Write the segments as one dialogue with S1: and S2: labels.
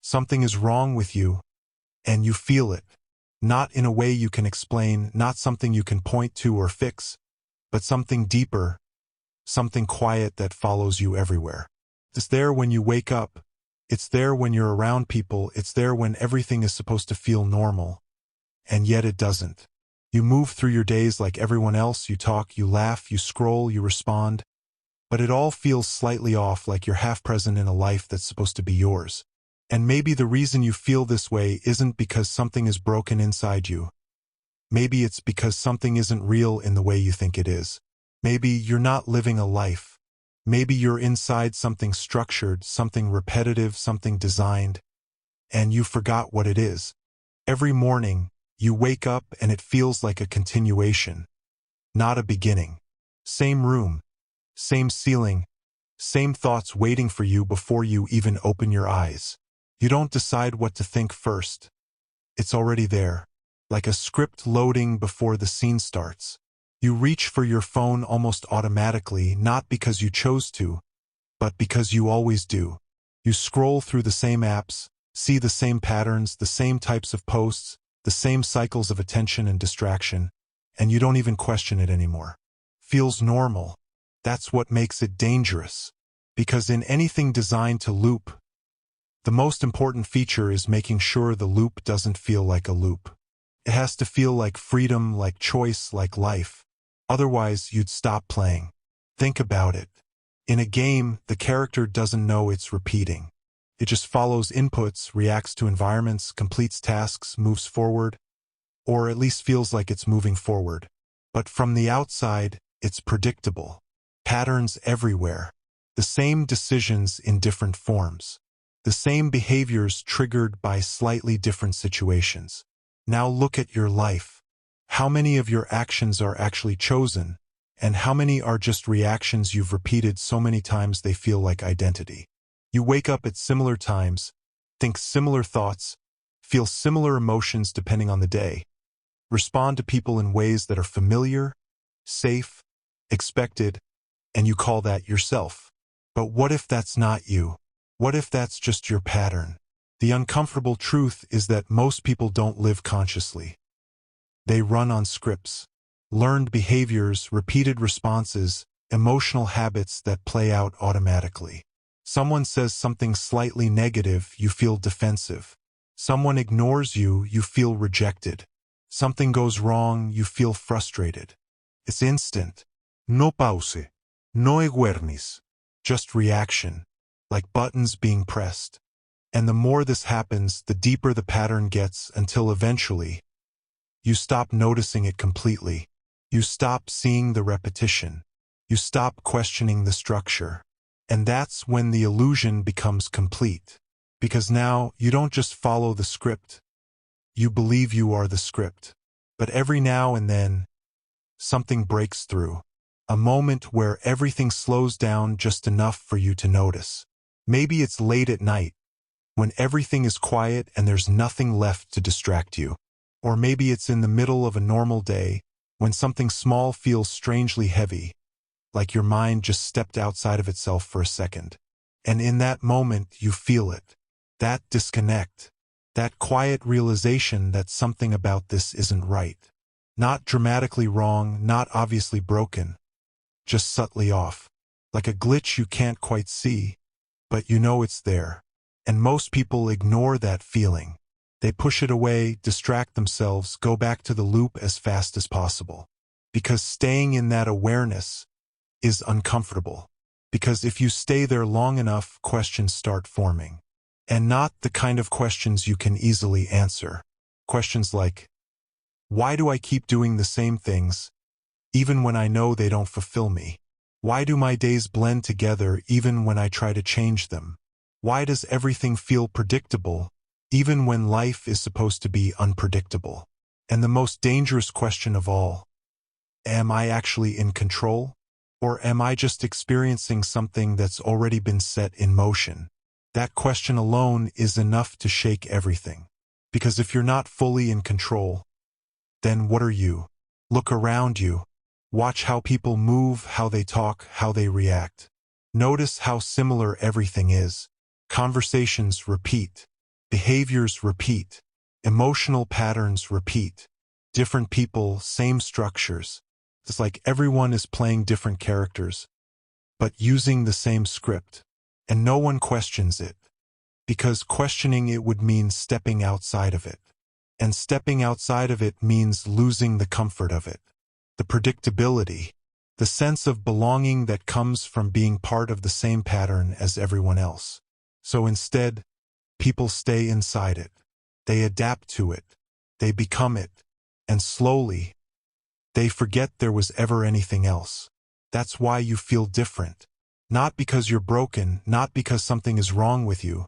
S1: Something is wrong with you, and you feel it. Not in a way you can explain, not something you can point to or fix, but something deeper, something quiet that follows you everywhere. It's there when you wake up. It's there when you're around people. It's there when everything is supposed to feel normal. And yet it doesn't. You move through your days like everyone else. You talk, you laugh, you scroll, you respond. But it all feels slightly off, like you're half present in a life that's supposed to be yours. And maybe the reason you feel this way isn't because something is broken inside you. Maybe it's because something isn't real in the way you think it is. Maybe you're not living a life. Maybe you're inside something structured, something repetitive, something designed, and you forgot what it is. Every morning, you wake up and it feels like a continuation, not a beginning. Same room, same ceiling, same thoughts waiting for you before you even open your eyes. You don't decide what to think first. It's already there, like a script loading before the scene starts. You reach for your phone almost automatically, not because you chose to, but because you always do. You scroll through the same apps, see the same patterns, the same types of posts, the same cycles of attention and distraction, and you don't even question it anymore. Feels normal. That's what makes it dangerous. Because in anything designed to loop, the most important feature is making sure the loop doesn't feel like a loop. It has to feel like freedom, like choice, like life. Otherwise, you'd stop playing. Think about it. In a game, the character doesn't know it's repeating. It just follows inputs, reacts to environments, completes tasks, moves forward, or at least feels like it's moving forward. But from the outside, it's predictable. Patterns everywhere. The same decisions in different forms. The same behaviors triggered by slightly different situations. Now look at your life. How many of your actions are actually chosen, and how many are just reactions you've repeated so many times they feel like identity? You wake up at similar times, think similar thoughts, feel similar emotions depending on the day, respond to people in ways that are familiar, safe, expected, and you call that yourself. But what if that's not you? What if that's just your pattern? The uncomfortable truth is that most people don't live consciously. They run on scripts, learned behaviors, repeated responses, emotional habits that play out automatically. Someone says something slightly negative, you feel defensive. Someone ignores you, you feel rejected. Something goes wrong, you feel frustrated. It's instant. No pause. No awareness. Just reaction, like buttons being pressed. And the more this happens, the deeper the pattern gets until eventually, you stop noticing it completely. You stop seeing the repetition. You stop questioning the structure. And that's when the illusion becomes complete. Because now, you don't just follow the script. You believe you are the script. But every now and then, something breaks through. A moment where everything slows down just enough for you to notice. Maybe it's late at night, when everything is quiet and there's nothing left to distract you. Or maybe it's in the middle of a normal day, when something small feels strangely heavy, like your mind just stepped outside of itself for a second. And in that moment, you feel it. That disconnect. That quiet realization that something about this isn't right. Not dramatically wrong, not obviously broken. Just subtly off. Like a glitch you can't quite see, but you know it's there. And most people ignore that feeling. They push it away, distract themselves, go back to the loop as fast as possible. Because staying in that awareness is uncomfortable. Because if you stay there long enough, questions start forming. And not the kind of questions you can easily answer. Questions like, why do I keep doing the same things, even when I know they don't fulfill me? Why do my days blend together even when I try to change them? Why does everything feel predictable, even when life is supposed to be unpredictable? And the most dangerous question of all, am I actually in control? Or am I just experiencing something that's already been set in motion? That question alone is enough to shake everything. Because if you're not fully in control, then what are you? Look around you. Watch how people move, how they talk, how they react. Notice how similar everything is. Conversations repeat. Behaviors repeat. Emotional patterns repeat. Different people, same structures. It's like everyone is playing different characters, but using the same script. And no one questions it. Because questioning it would mean stepping outside of it. And stepping outside of it means losing the comfort of it. The predictability. The sense of belonging that comes from being part of the same pattern as everyone else. So instead, people stay inside it. They adapt to it. They become it. And slowly, they forget there was ever anything else. That's why you feel different. Not because you're broken, not because something is wrong with you,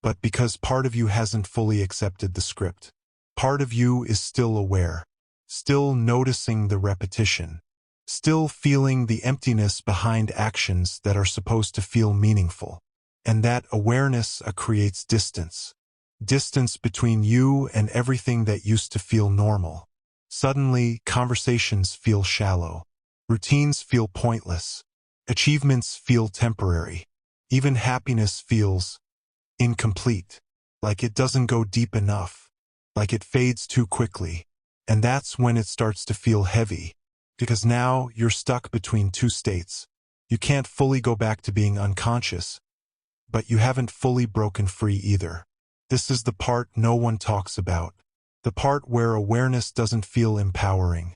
S1: but because part of you hasn't fully accepted the script. Part of you is still aware, still noticing the repetition, still feeling the emptiness behind actions that are supposed to feel meaningful. And that awareness creates distance. Distance between you and everything that used to feel normal. Suddenly, conversations feel shallow. Routines feel pointless. Achievements feel temporary. Even happiness feels incomplete. Like it doesn't go deep enough. Like it fades too quickly. And that's when it starts to feel heavy. Because now you're stuck between two states. You can't fully go back to being unconscious, but you haven't fully broken free either. This is the part no one talks about. The part where awareness doesn't feel empowering.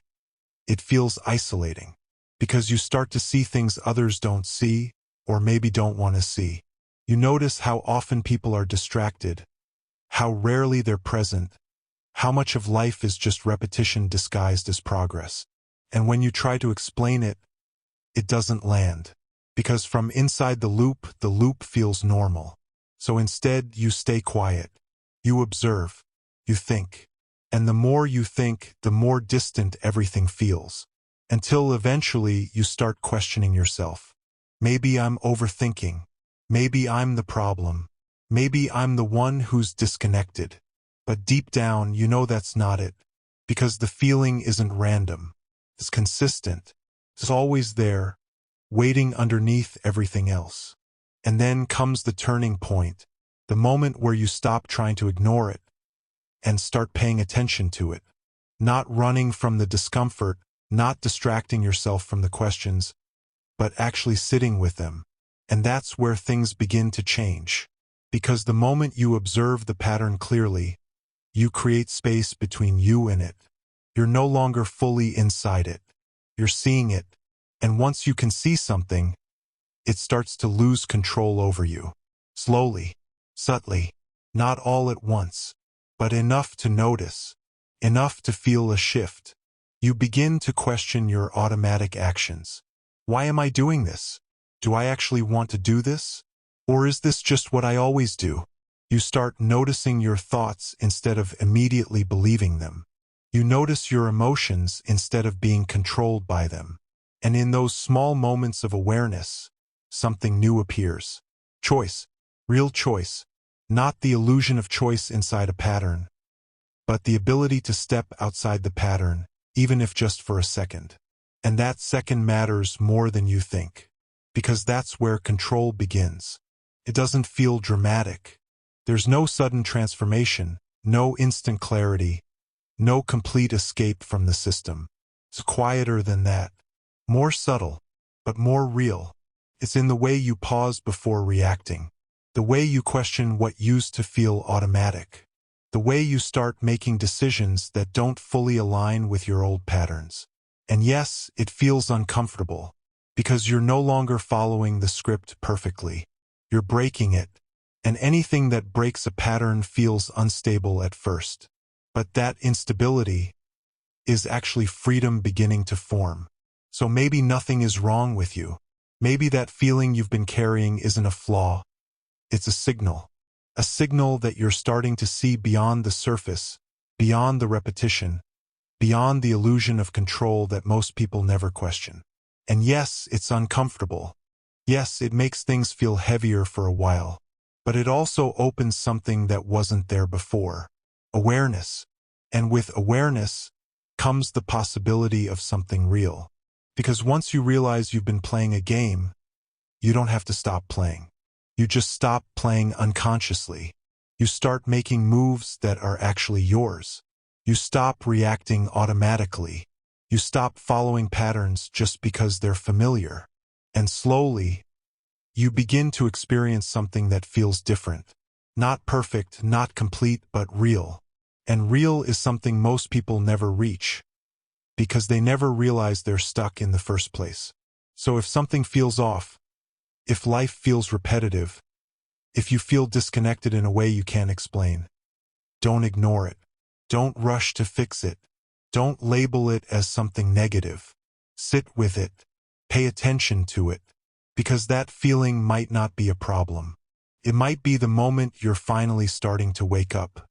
S1: It feels isolating. Because you start to see things others don't see, or maybe don't want to see. You notice how often people are distracted, how rarely they're present, how much of life is just repetition disguised as progress. And when you try to explain it, it doesn't land. Because from inside the loop feels normal. So instead, you stay quiet. You observe. You think. And the more you think, the more distant everything feels. Until eventually you start questioning yourself. Maybe I'm overthinking. Maybe I'm the problem. Maybe I'm the one who's disconnected. But deep down, you know that's not it. Because the feeling isn't random. It's consistent. It's always there, waiting underneath everything else. And then comes the turning point, the moment where you stop trying to ignore it and start paying attention to it. Not running from the discomfort, not distracting yourself from the questions, but actually sitting with them. And that's where things begin to change. Because the moment you observe the pattern clearly, you create space between you and it. You're no longer fully inside it. You're seeing it. And once you can see something, it starts to lose control over you. Slowly, subtly, not all at once, but enough to notice, enough to feel a shift. You begin to question your automatic actions. Why am I doing this? Do I actually want to do this? Or is this just what I always do? You start noticing your thoughts instead of immediately believing them. You notice your emotions instead of being controlled by them. And in those small moments of awareness, something new appears. Choice. Real choice. Not the illusion of choice inside a pattern, but the ability to step outside the pattern, even if just for a second. And that second matters more than you think. Because that's where control begins. It doesn't feel dramatic. There's no sudden transformation, no instant clarity, no complete escape from the system. It's quieter than that. More subtle, but more real. It's in the way you pause before reacting. The way you question what used to feel automatic. The way you start making decisions that don't fully align with your old patterns. And yes, it feels uncomfortable. Because you're no longer following the script perfectly. You're breaking it. And anything that breaks a pattern feels unstable at first. But that instability is actually freedom beginning to form. So maybe nothing is wrong with you. Maybe that feeling you've been carrying isn't a flaw. It's a signal. A signal that you're starting to see beyond the surface, beyond the repetition, beyond the illusion of control that most people never question. And yes, it's uncomfortable. Yes, it makes things feel heavier for a while. But it also opens something that wasn't there before. Awareness. And with awareness comes the possibility of something real. Because once you realize you've been playing a game, you don't have to stop playing. You just stop playing unconsciously. You start making moves that are actually yours. You stop reacting automatically. You stop following patterns just because they're familiar. And slowly, you begin to experience something that feels different. Not perfect, not complete, but real. And real is something most people never reach, because they never realize they're stuck in the first place. So if something feels off, if life feels repetitive, if you feel disconnected in a way you can't explain, don't ignore it. Don't rush to fix it. Don't label it as something negative. Sit with it. Pay attention to it. Because that feeling might not be a problem. It might be the moment you're finally starting to wake up.